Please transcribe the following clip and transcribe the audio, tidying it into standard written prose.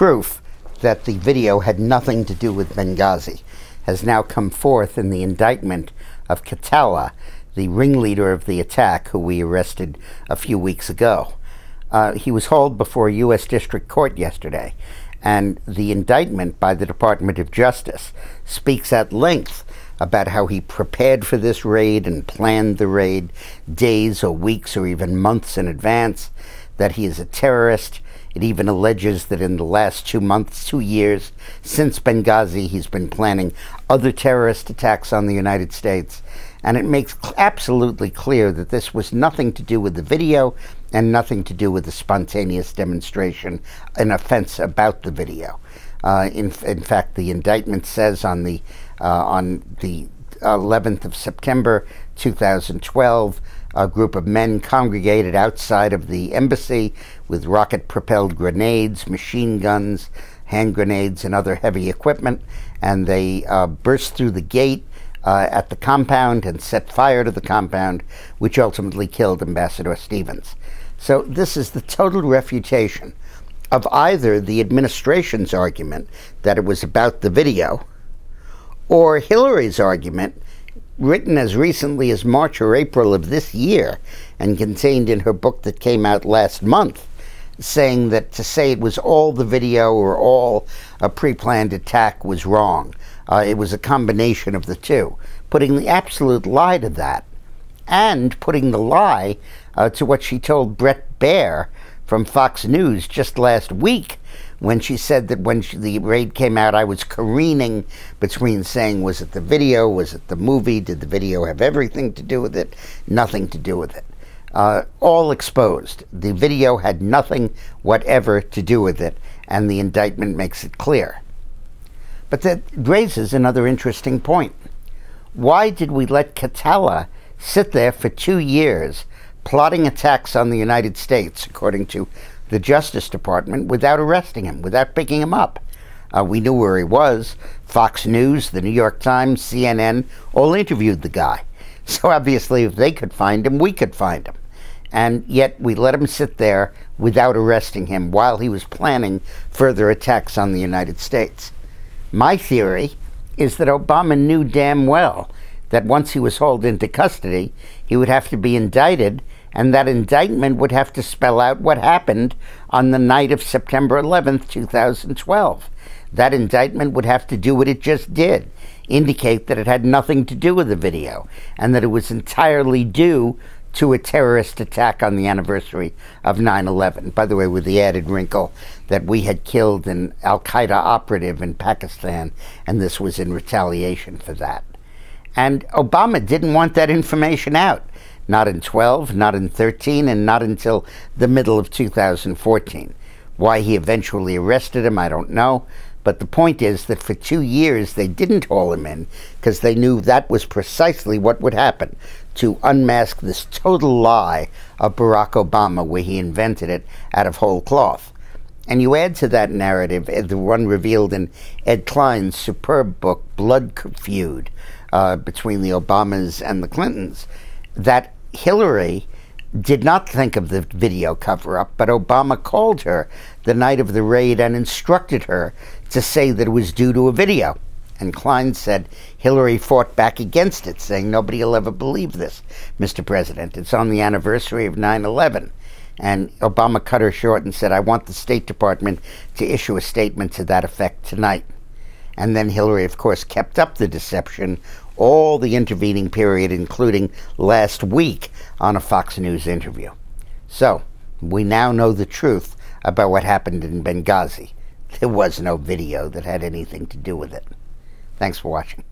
proof that the video had nothing to do with Benghazi has now come forth in the indictment of Katala, the ringleader of the attack, who we arrested a few weeks ago. He was hauled before a U.S. District Court yesterday, and the indictment by the Department of Justice speaks at length about how he prepared for this raid and planned the raid days or weeks or even months in advance, that he is a terrorist. It even alleges that in the last 2 years since Benghazi, he's been planning other terrorist attacks on the United States. And it makes absolutely clear that this was nothing to do with the video and nothing to do with the spontaneous demonstration, an offense about the video. In fact, the indictment says on the 11th of September 2012, a group of men congregated outside of the embassy with rocket-propelled grenades, machine guns, hand grenades, and other heavy equipment, and they burst through the gate at the compound and set fire to the compound, which ultimately killed Ambassador Stevens. So this is the total refutation of either the administration's argument that it was about the video, or Hillary's argument, written as recently as March or April of this year and contained in her book that came out last month, saying that to say it was all the video or all a pre-planned attack was wrong. It was a combination of the two, putting the absolute lie to that and putting the lie to what she told Bret Baier from Fox News just last week, when she said that when the raid came out, I was careening between saying, was it the video, was it the movie, did the video have everything to do with it, nothing to do with it. All exposed. The video had nothing whatever to do with it, and the indictment makes it clear. But that raises another interesting point. Why did we let Katala sit there for 2 years plotting attacks on the United States, according to the Justice Department, without arresting him, without picking him up? We knew where he was. Fox News, the New York Times, CNN, all interviewed the guy. So obviously if they could find him, we could find him. And yet we let him sit there without arresting him while he was planning further attacks on the United States. My theory is that Obama knew damn well that once he was hauled into custody, he would have to be indicted, and that indictment would have to spell out what happened on the night of September 11th, 2012. That indictment would have to do what it just did, indicate that it had nothing to do with the video, and that it was entirely due to a terrorist attack on the anniversary of 9/11. By the way, with the added wrinkle that we had killed an al-Qaeda operative in Pakistan, and this was in retaliation for that. And Obama didn't want that information out. Not in 12, not in 13, and not until the middle of 2014. Why he eventually arrested him, I don't know. But the point is that for 2 years they didn't haul him in because they knew that was precisely what would happen, to unmask this total lie of Barack Obama, where he invented it out of whole cloth. And you add to that narrative the one revealed in Ed Klein's superb book, Blood Feud, between the Obamas and the Clintons, that Hillary did not think of the video cover-up, but Obama called her the night of the raid and instructed her to say that it was due to a video. And Klein said Hillary fought back against it, saying, nobody will ever believe this, Mr. President. It's on the anniversary of 9/11. And Obama cut her short and said, I want the State Department to issue a statement to that effect tonight. And then Hillary, of course, kept up the deception all the intervening period, including last week on a Fox News interview. So we now know the truth about what happened in Benghazi. There was no video that had anything to do with it. Thanks for watching.